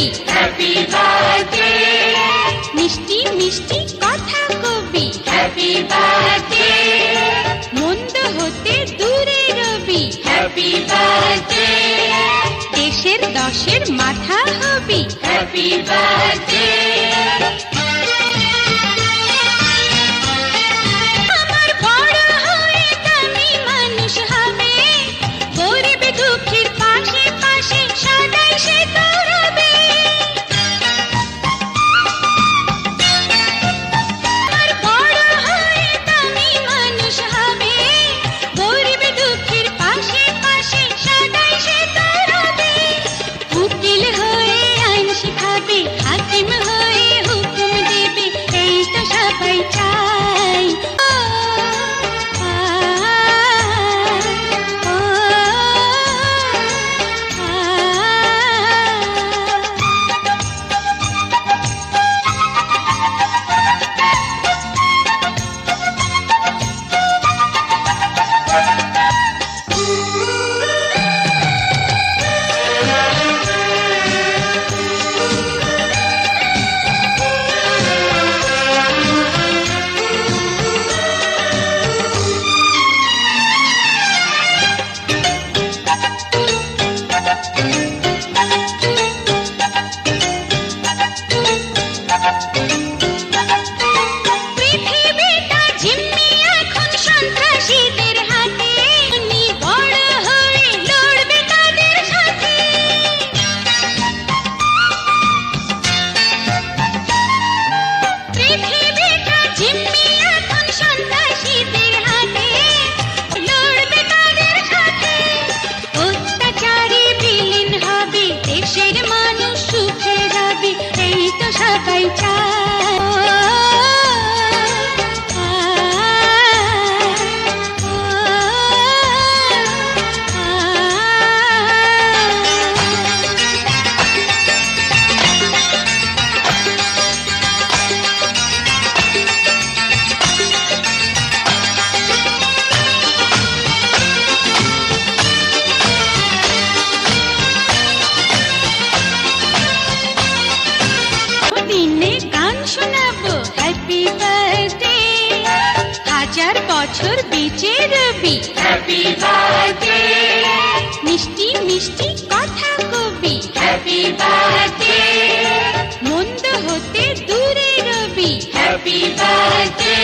রবি, happy birthday মিষ্টি মিষ্টি কথা কবি, হ্যাপি বার্থডে মন্দ হতে দূরে রবি, হ্যাপি বার্থডে দেশের দশের মাথা হবি। হ্যাপি বার্থডে আমার বড় হয়ে দামি মানুষ হবে, গরিব দুঃখীর পাশে পাশে সদাই সে তো রবে। আমার বড় হয়ে দামি মানুষ হবে, গরিব দুঃখীর পাশে পাশে সদাই সে তো রবে। উকিল হয়ে আইন শিখাবে, হাকিম হয়ে হুকুম দেবে, এই তো সবাই চাই। ও, আ, ও, পৃথিবীটা জিম্মি এখন সন্ত্রাসীদের হাতে, তুমি বড় হয়ে লড়বে তাদের সাথে। পৃথিবীটা জিম্মি এখন সন্ত্রাসীদের হাতে, লড়বে তাদের সাথে। অত্যাচারী বিলীন হবে, দেশের মানুষ সুখে যাবে, এই তো সবাই চায়। ও, আ, ও, দিনে গান শোনাবো, হ্যাপি বার্থডে, হাজার বছর বেঁচে রবি, হ্যাপি বার্থডে মিষ্টি মিষ্টি কথা কবি, হ্যাপি বার্থডে মন্দ হতে দূরে রবি। Happy birthday